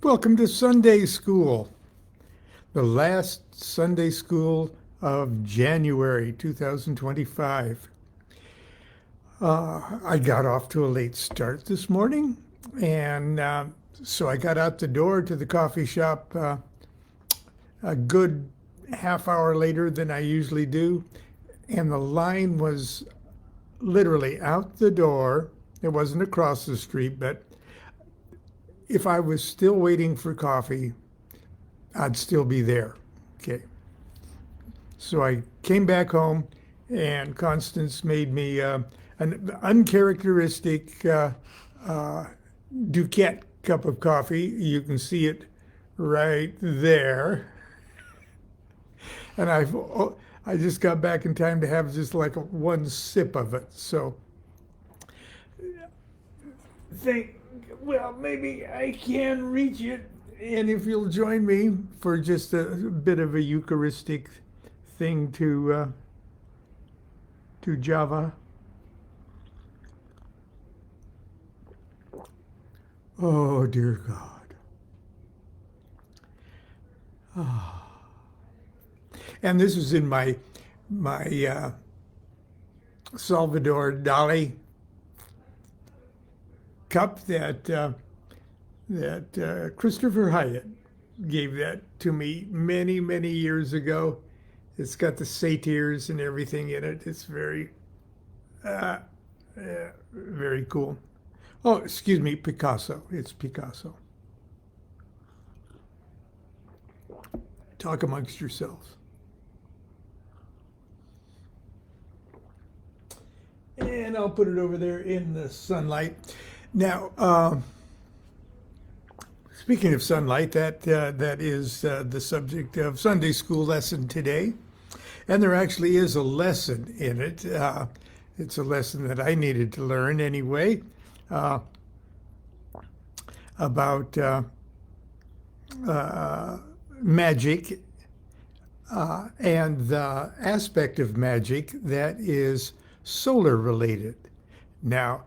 Welcome to Sunday School, the last Sunday School of January 2025. I got off to a late start this morning, and so I got out the door to the coffee shop a good half hour later than I usually do, and the line was literally out the door. It wasn't across the street, but if I was still waiting for coffee, I'd still be there. Okay. So I came back home, and Constance made me an uncharacteristic DuQuette cup of coffee. You can see it right there. And I just got back in time to have just like one sip of it. So well, maybe I can reach it. And if you'll join me for just a bit of a Eucharistic thing to Java. Oh, dear God. Oh. And this is in my Salvador Dali cup that Christopher Hyatt gave that to me many, many years ago. It's got the satyrs and everything in it. It's very cool. Oh, excuse me, Picasso. It's Picasso. Talk amongst yourselves. And I'll put it over there in the sunlight. Now, speaking of sunlight, that is the subject of Sunday school lesson today. And there actually is a lesson in it. It's a lesson that I needed to learn anyway, about magic and the aspect of magic that is solar related. Now,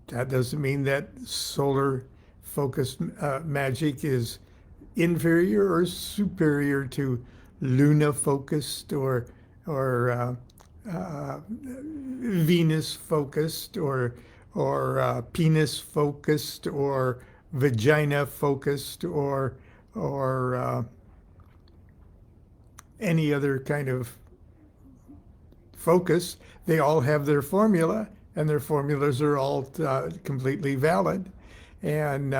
that doesn't mean that solar focused magic is inferior or superior to Luna focused or Venus focused or penis focused or vagina focused or any other kind of focus. They all have their formula, and their formulas are all completely valid and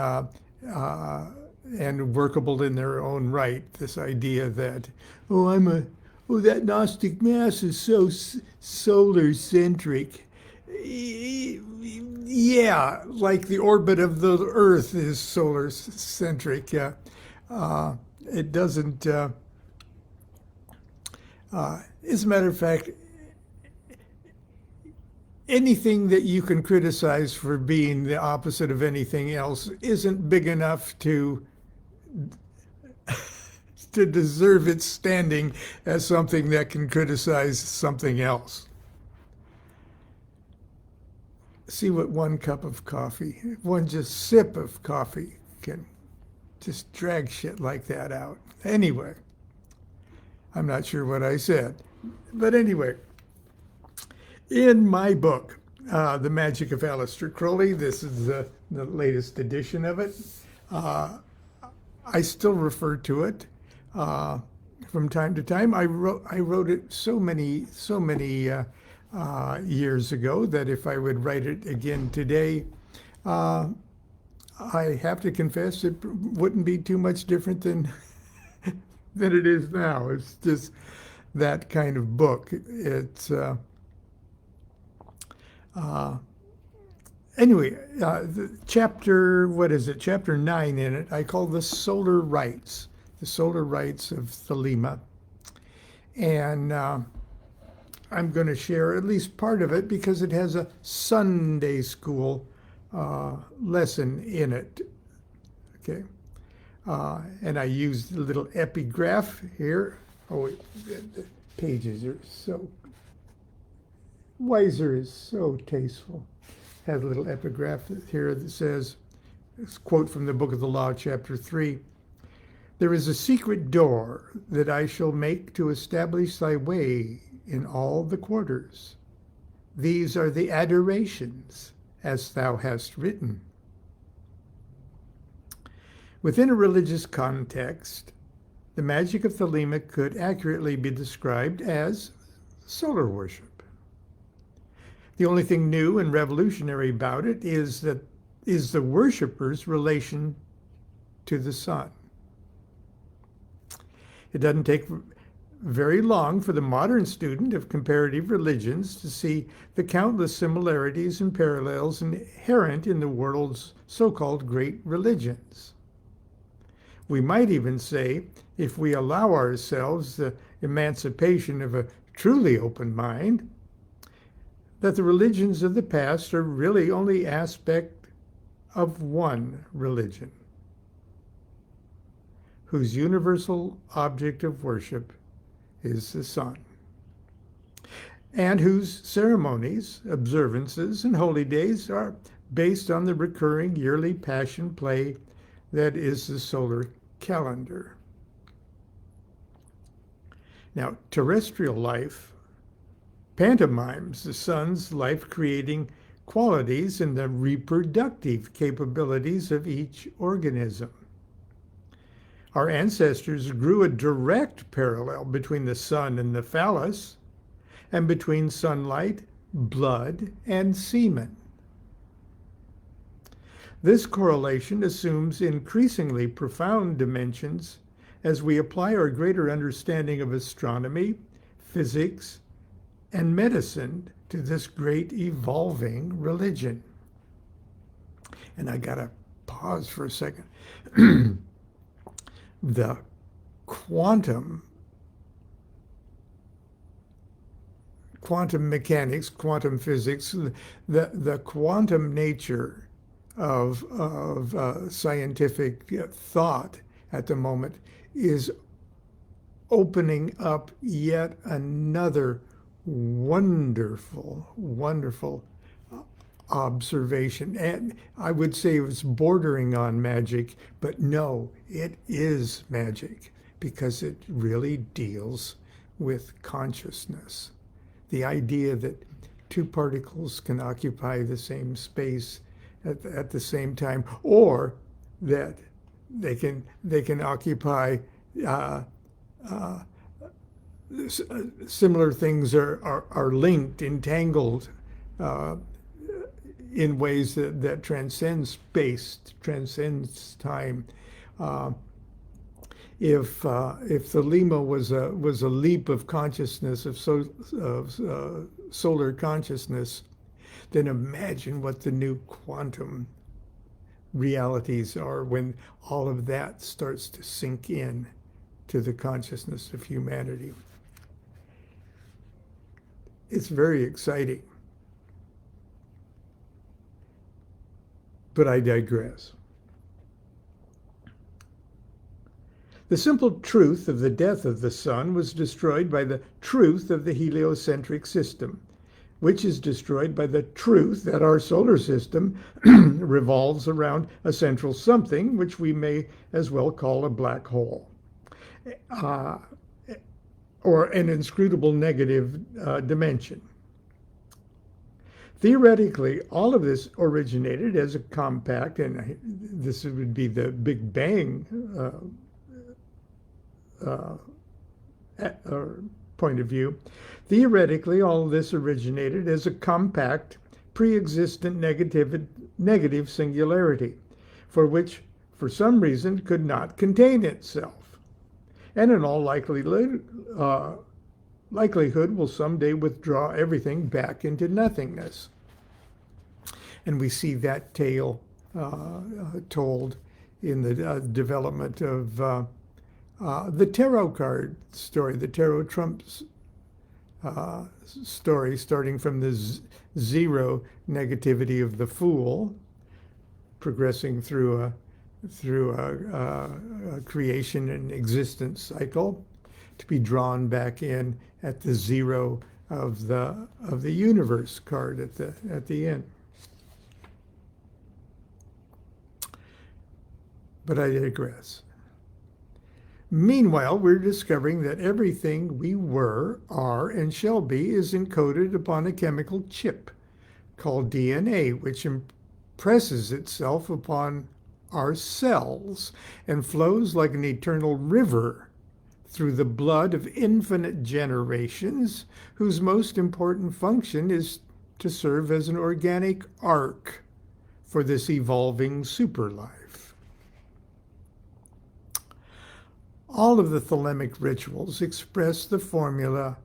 workable in their own right. This idea that, that Gnostic Mass is so solar centric. Yeah, like the orbit of the Earth is solar centric. It doesn't. As a matter of fact, anything that you can criticize for being the opposite of anything else isn't big enough to deserve its standing as something that can criticize something else. See what one cup of coffee, one just sip of coffee can just drag shit like that out. Anyway, I'm not sure what I said, but anyway, in my book, The Magic of Aleister Crowley, this is the latest edition of it. I still refer to it from time to time. I wrote it so many years ago that if I would write it again today, I have to confess it wouldn't be too much different than it is now. It's just that kind of book. It's anyway, the chapter, what is it? Chapter 9 in it, I call the solar rites of Thelema. And I'm going to share at least part of it because it has a Sunday school lesson in it. Okay. And I used a little epigraph here. Oh, the pages are so, Weiser is so tasteful. Has a little epigraph here that says, it's a quote from the Book of the Law, chapter 3. There is a secret door that I shall make to establish thy way in all the quarters. These are the adorations, as thou hast written. Within a religious context, the magic of Thelema could accurately be described as solar worship. The only thing new and revolutionary about it is the worshipper's relation to the sun. It doesn't take very long for the modern student of comparative religions to see the countless similarities and parallels inherent in the world's so-called great religions. We might even say, if we allow ourselves the emancipation of a truly open mind, that the religions of the past are really only aspect of one religion, whose universal object of worship is the sun, and whose ceremonies, observances, and holy days are based on the recurring yearly passion play that is the solar calendar. Now, terrestrial life pantomimes the sun's life-creating qualities and the reproductive capabilities of each organism. Our ancestors drew a direct parallel between the sun and the phallus, and between sunlight, blood, and semen. This correlation assumes increasingly profound dimensions as we apply our greater understanding of astronomy, physics, and medicine to this great evolving religion. And I gotta pause for a second. The quantum mechanics, quantum physics, the quantum nature of scientific thought at the moment is opening up yet another wonderful observation. And I would say it was bordering on magic, but no, it is magic because it really deals with consciousness. The idea that two particles can occupy the same space at the same time, or that they can occupy similar things are linked, entangled in ways that transcend space, transcends time. If Thelema was a leap of consciousness of solar consciousness, then imagine what the new quantum realities are when all of that starts to sink in to the consciousness of humanity. It's very exciting. But I digress. The simple truth of the death of the sun was destroyed by the truth of the heliocentric system, which is destroyed by the truth that our solar system revolves around a central something, which we may as well call a black hole, or an inscrutable negative dimension. Theoretically, all of this originated as a compact, and this would be the Big Bang point of view. Theoretically, all of this originated as a compact, pre-existent negative singularity, for which, for some reason, could not contain itself, and in all likelihood will someday withdraw everything back into nothingness. And we see that tale told in the development of the tarot card story, the tarot trumps story, starting from the zero negativity of the Fool, progressing through a creation and existence cycle, to be drawn back in at the zero of the universe card at the end. But I digress. Meanwhile, we're discovering that everything we were, are, and shall be is encoded upon a chemical chip called DNA, which impresses itself upon our cells and flows like an eternal river through the blood of infinite generations, whose most important function is to serve as an organic ark for this evolving superlife. All of the thelemic rituals express the formula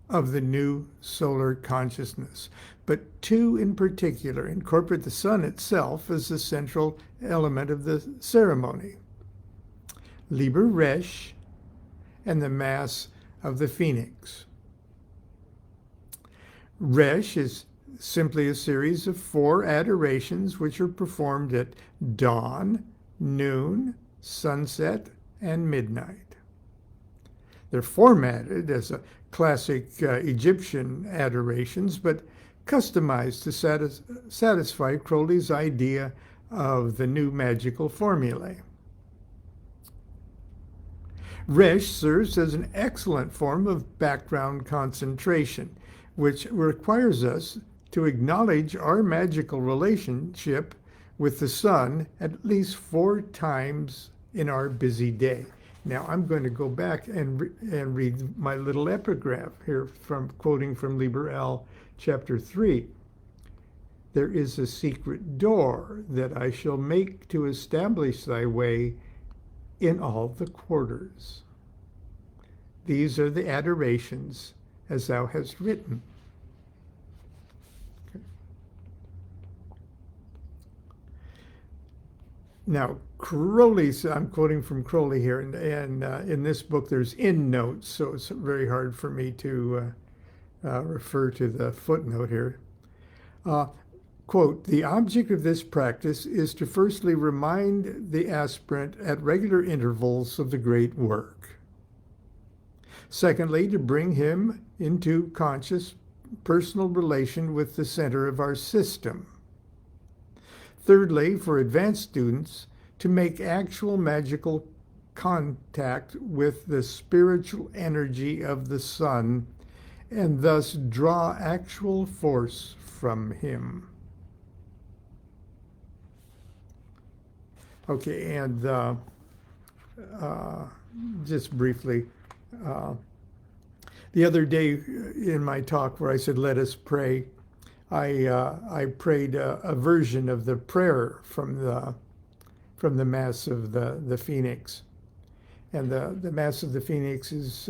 of the new solar consciousness, but two in particular incorporate the sun itself as the central element of the ceremony: Liber Resh and the Mass of the Phoenix. Resh is simply a series of 4 adorations which are performed at dawn, noon, sunset, and midnight. They're formatted as a classic Egyptian adorations, but customized to satisfy Crowley's idea of the new magical formulae. Resh serves as an excellent form of background concentration, which requires us to acknowledge our magical relationship with the sun at least 4 times in our busy day. Now I'm going to go back and read my little epigraph here, quoting from Liber L, chapter 3. There is a secret door that I shall make to establish thy way in all the quarters. These are the adorations as thou hast written. Okay. Now, Crowley's, I'm quoting from Crowley here, and in this book there's endnotes, so it's very hard for me to refer to the footnote here. Quote, the object of this practice is to firstly remind the aspirant at regular intervals of the great work. Secondly, to bring him into conscious personal relation with the center of our system. Thirdly, for advanced students, to make actual magical contact with the spiritual energy of the sun and thus draw actual force from him. Okay, and just briefly, the other day in my talk where I said, let us pray, I prayed a version of the prayer from the Mass of the Phoenix. And the Mass of the Phoenix is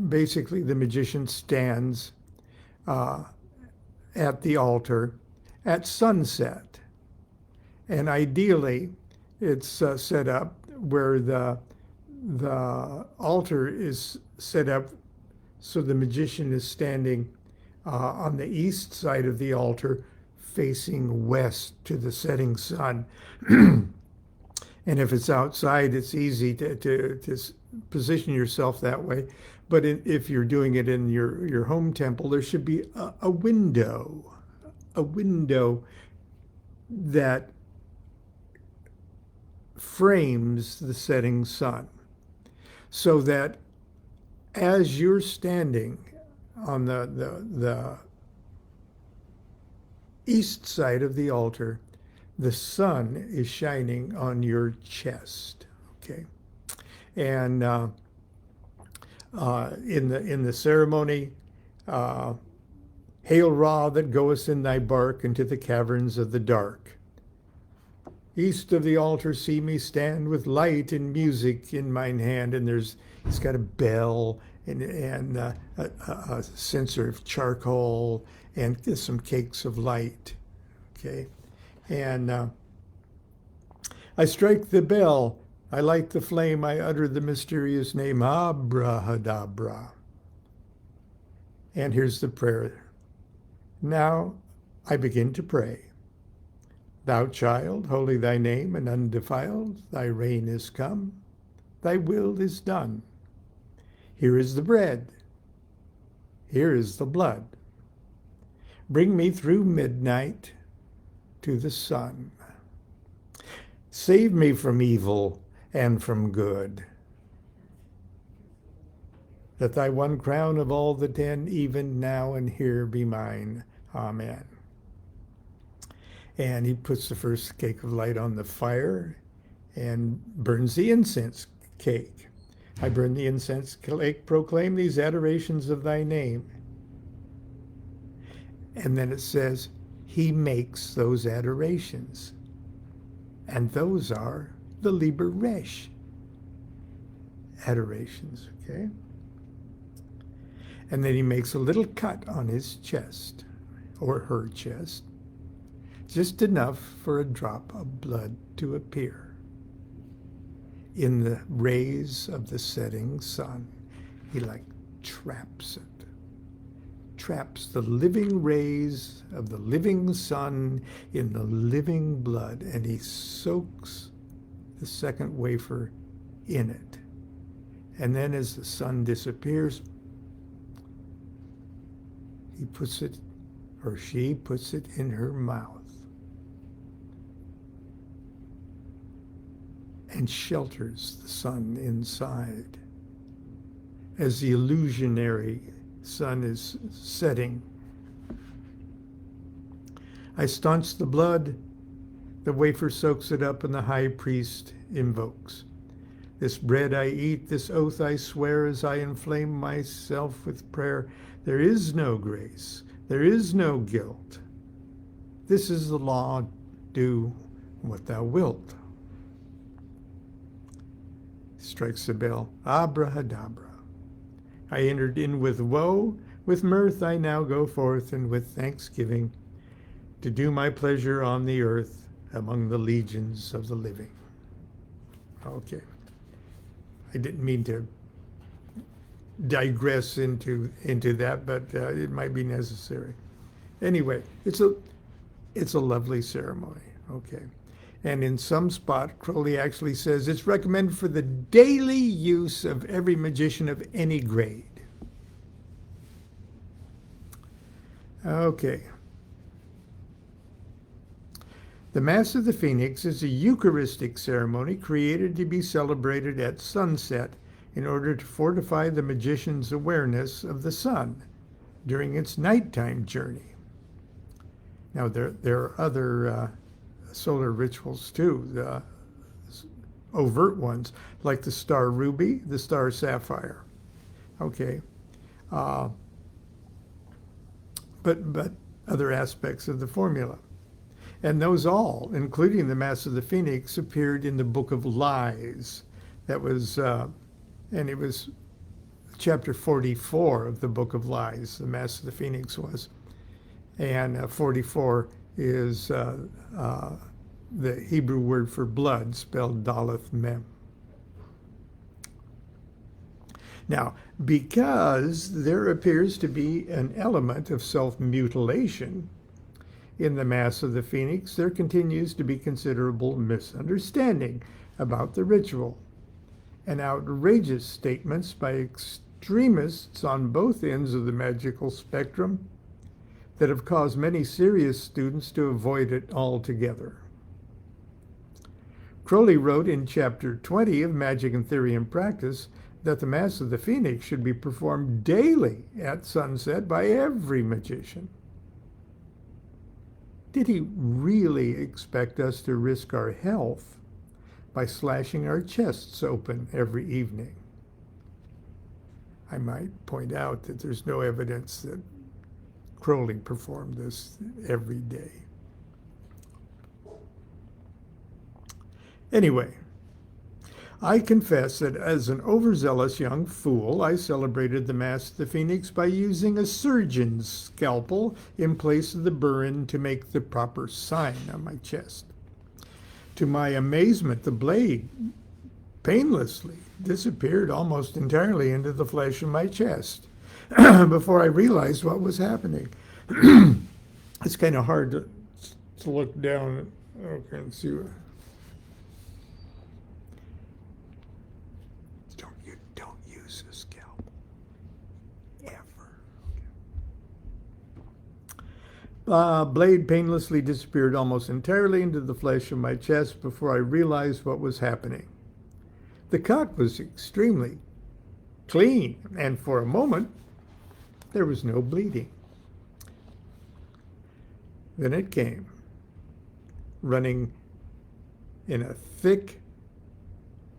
basically the magician stands at the altar at sunset. And ideally, it's set up where the altar is set up so the magician is standing on the east side of the altar, facing west to the setting sun. And if it's outside, it's easy to position yourself that way. But if you're doing it in your home temple, there should be a window that frames the setting sun, so that as you're standing on the east side of the altar, the sun is shining on your chest. Okay, and in the ceremony, hail Ra that goest in thy bark into the caverns of the dark. East of the altar see me stand with light and music in mine hand, and it's got a bell and a censer of charcoal and some cakes of light. Okay, and I strike the bell, I light the flame, I utter the mysterious name Abrahadabra. And here's the prayer. Now I begin to pray. Thou child, holy thy name and undefiled, thy reign is come, thy will is done. Here is the bread, here is the blood. Bring me through midnight to the sun. Save me from evil and from good. Let thy one crown of all the 10, even now and here, be mine. Amen. And he puts the first cake of light on the fire and burns the incense cake. I burn the incense cake, proclaim these adorations of thy name. And then it says, he makes those adorations. And those are the Liber Resh adorations, okay? And then he makes a little cut on his chest, or her chest, just enough for a drop of blood to appear. In the rays of the setting sun, he traps it. Traps the living rays of the living sun in the living blood, and he soaks the second wafer in it. And then as the sun disappears, he puts it, or she puts it in her mouth and shelters the sun inside. As the illusionary sun is setting, I staunch the blood, the wafer soaks it up, and the high priest invokes. This bread I eat, this oath I swear, as I inflame myself with prayer. There is no grace, there is no guilt. This is the law, do what thou wilt. Strikes the bell, abrahadabra. I entered in with woe, with mirth I now go forth, and with thanksgiving to do my pleasure on the earth among the legions of the living. Okay. I didn't mean to digress into that, but it might be necessary. Anyway, it's a lovely ceremony. Okay. And in some spot, Crowley actually says it's recommended for the daily use of every magician of any grade. Okay. The Mass of the Phoenix is a Eucharistic ceremony created to be celebrated at sunset in order to fortify the magician's awareness of the sun during its nighttime journey. Now, there are other solar rituals too, the overt ones, like the star ruby, the star sapphire. Okay. But other aspects of the formula. And those all, including the Mass of the Phoenix, appeared in the Book of Lies. That was, and it was chapter 44 of the Book of Lies, the Mass of the Phoenix was. And 44 is the Hebrew word for blood, spelled Daleth Mem. Now, because there appears to be an element of self-mutilation in the Mass of the Phoenix, there continues to be considerable misunderstanding about the ritual, and outrageous statements by extremists on both ends of the magical spectrum that have caused many serious students to avoid it altogether. Crowley wrote in chapter 20 of Magic and Theory and Practice that the Mass of the Phoenix should be performed daily at sunset by every magician. Did he really expect us to risk our health by slashing our chests open every evening? I might point out that there's no evidence that Crowley performed this every day. Anyway, I confess that as an overzealous young fool, I celebrated the Mass of the Phoenix by using a surgeon's scalpel in place of the burin to make the proper sign on my chest. To my amazement, the blade painlessly disappeared almost entirely into the flesh of my chest before I realized what was happening. It's kind of hard to look down and see what... Don't use a scalpel. Ever. Blade painlessly disappeared almost entirely into the flesh of my chest before I realized what was happening. The cut was extremely clean. And for a moment, there was no bleeding. Then it came, running in a thick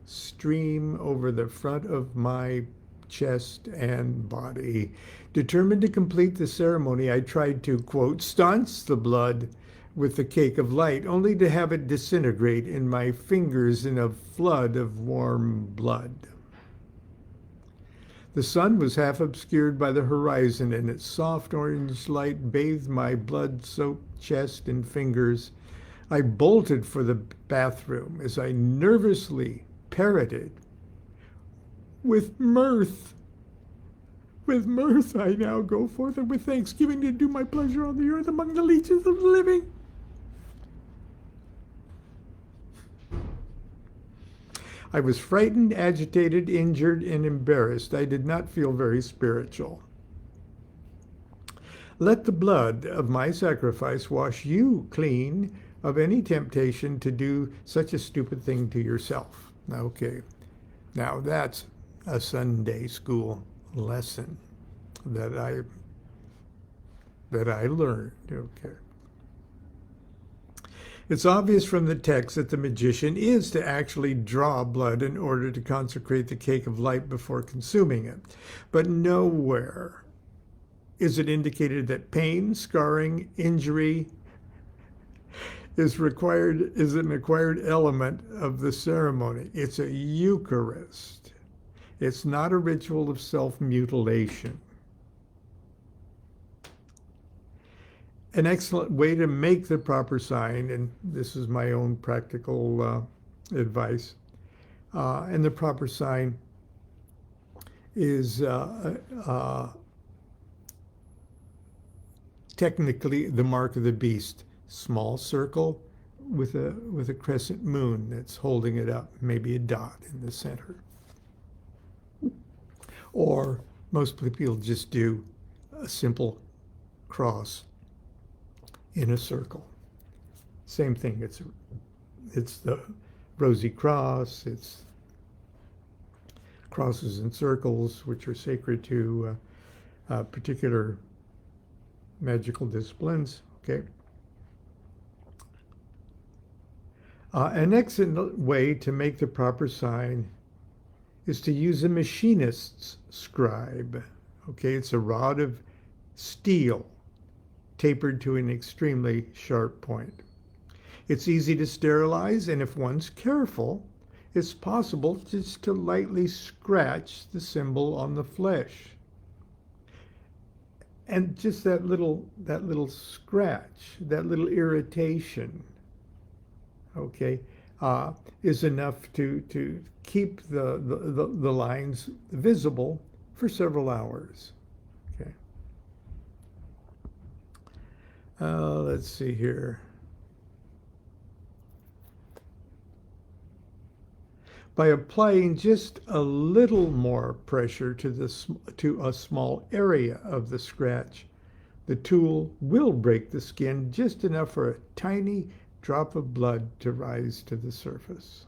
stream over the front of my chest and body. Determined to complete the ceremony, I tried to, quote, staunch the blood with the cake of light, only to have it disintegrate in my fingers in a flood of warm blood. The sun was half obscured by the horizon, and its soft orange light bathed my blood-soaked chest and fingers. I bolted for the bathroom as I nervously parroted, with mirth I now go forth, and with thanksgiving to do my pleasure on the earth among the leeches of the living. I was frightened, agitated, injured, and embarrassed. I did not feel very spiritual. Let the blood of my sacrifice wash you clean of any temptation to do such a stupid thing to yourself. Okay, now that's a Sunday school lesson that I learned. Okay. It's obvious from the text that the magician is to actually draw blood in order to consecrate the cake of light before consuming it. But nowhere is it indicated that pain, scarring, injury is an acquired element of the ceremony. It's a Eucharist. It's not a ritual of self-mutilation. An excellent way to make the proper sign, and this is my own practical advice, and the proper sign is technically the mark of the beast. Small circle with a crescent moon that's holding it up, maybe a dot in the center. Or most people just do a simple cross in a circle. Same thing, it's the rosy cross, it's crosses and circles, which are sacred to particular magical disciplines, okay? An excellent way to make the proper sign is to use a machinist's scribe, okay? It's a rod of steel tapered to an extremely sharp point. It's easy to sterilize, and if one's careful, it's possible just to lightly scratch the symbol on the flesh. And just that little scratch, that little irritation, okay, is enough to keep the lines visible for several hours. Okay. Let's see here. By applying just a little more pressure to a small area of the scratch, the tool will break the skin just enough for a tiny drop of blood to rise to the surface.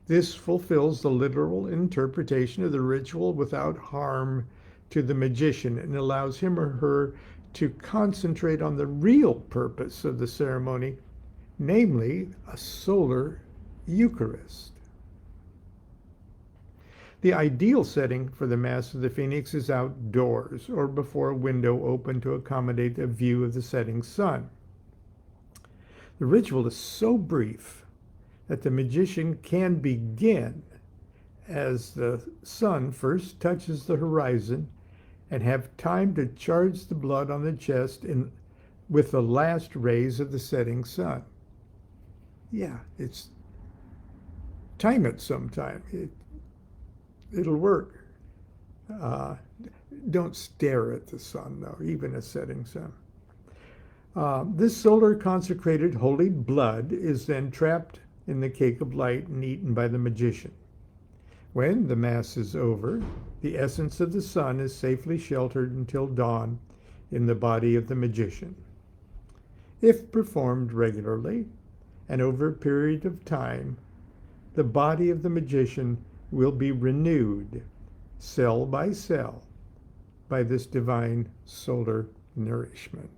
This fulfills the literal interpretation of the ritual without harm to the magician and allows him or her to concentrate on the real purpose of the ceremony, namely a solar Eucharist. The ideal setting for the Mass of the Phoenix is outdoors or before a window open to accommodate a view of the setting sun. The ritual is so brief that the magician can begin as the sun first touches the horizon and have time to charge the blood on the chest with the last rays of the setting sun. Yeah, it's time it sometime. It'll work. Don't stare at the sun, though, even a setting sun. This solar consecrated holy blood is then trapped in the cake of light and eaten by the magician. When the Mass is over, the essence of the sun is safely sheltered until dawn in the body of the magician. If performed regularly and over a period of time, the body of the magician will be renewed cell by cell, by this divine solar nourishment.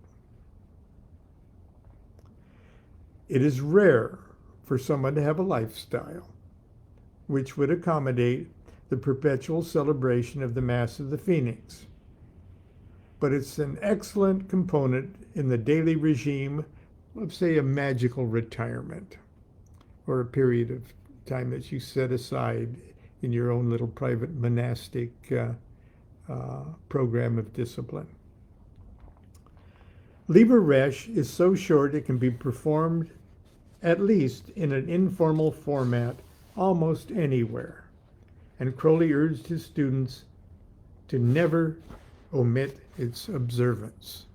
It is rare for someone to have a lifestyle which would accommodate the perpetual celebration of the Mass of the Phoenix, but it's an excellent component in the daily regime of, say, a magical retirement or a period of time that you set aside in your own little private monastic program of discipline. Liber Resh is so short it can be performed at least in an informal format almost anywhere. And Crowley urged his students to never omit its observance.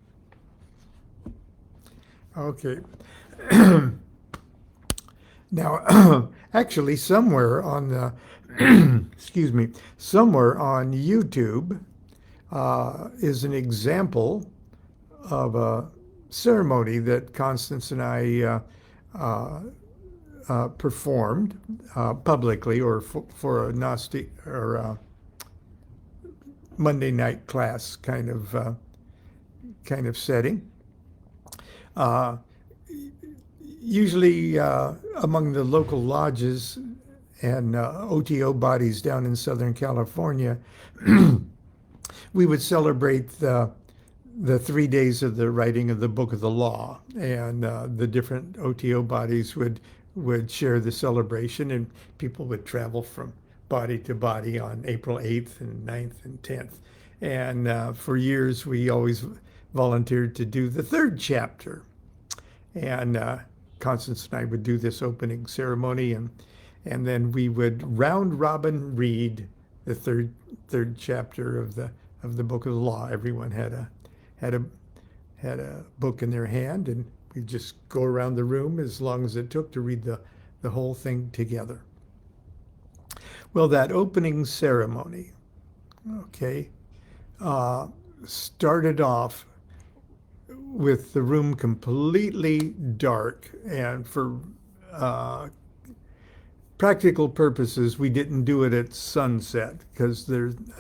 Okay. Now, actually, somewhere on the, excuse me, somewhere on YouTube is an example of a ceremony that Constance and I performed publicly, or for a Gnostic or a Monday night class kind of setting. Usually among the local lodges and OTO bodies down in Southern California, we would celebrate the 3 days of the writing of the Book of the Law, and the different OTO bodies would share the celebration, and people would travel from body to body on April 8th and 9th and 10th. And for years, we always volunteered to do the third chapter. And Constance and I would do this opening ceremony, and then we would round robin read the third chapter of the Book of the Law. Everyone had a book in their hand, and we'd just go around the room as long as it took to read the whole thing together. Well, that opening ceremony, okay, started off with the room completely dark, and for practical purposes, we didn't do it at sunset because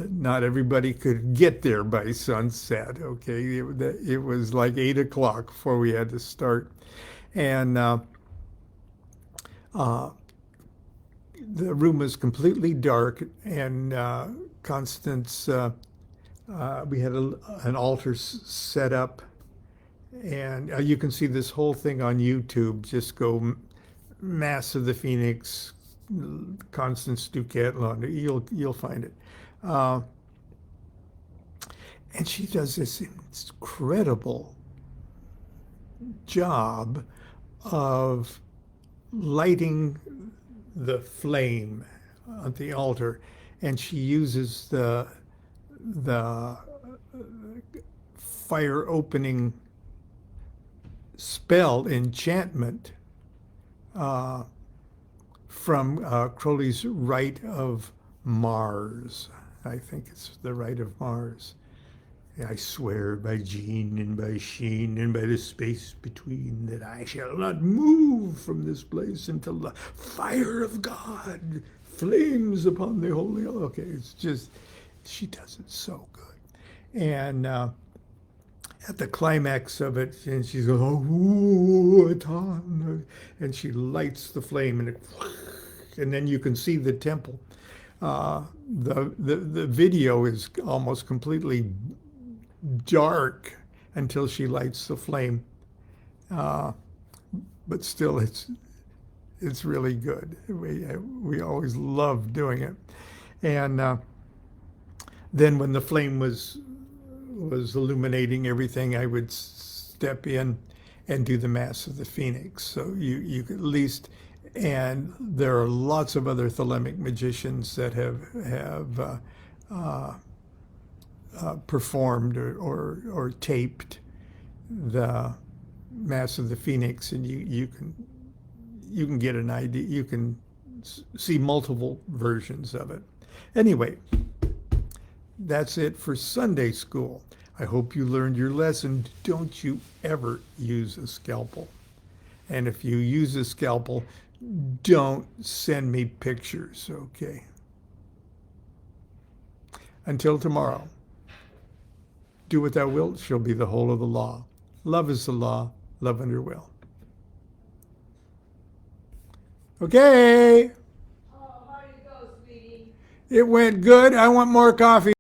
not everybody could get there by sunset. Okay, it was like 8 o'clock before we had to start, and the room was completely dark, and Constance, we had an altar set up, and you can see this whole thing on YouTube. Just go Mass of the Phoenix, Constance DuQuette, Lon, you'll find it. And she does this incredible job of lighting the flame at the altar, and she uses the fire opening spell enchantment from Crowley's Rite of Mars. I think it's the Rite of Mars. I swear by Jean and by Sheen and by the space between that I shall not move from this place until the fire of God flames upon the holy. Okay, it's just, she does it so good. And at the climax of it, and she's going, oh, and she lights the flame, and then you can see the temple. The video is almost completely dark until she lights the flame, but still it's really good. We always loved doing it. And then when the flame was illuminating everything, I would step in and do the Mass of the Phoenix. So you could at least, and there are lots of other thelemic magicians that have performed or taped the Mass of the Phoenix, and you can get an idea. You can see multiple versions of it. Anyway, that's it for Sunday school. I hope you learned your lesson. Don't you ever use a scalpel. And if you use a scalpel, don't send me pictures, okay? Until tomorrow, do what thou wilt shall be the whole of the law. Love is the law, love under will. Okay. Oh, how did it go, sweetie? It went good. I want more coffee.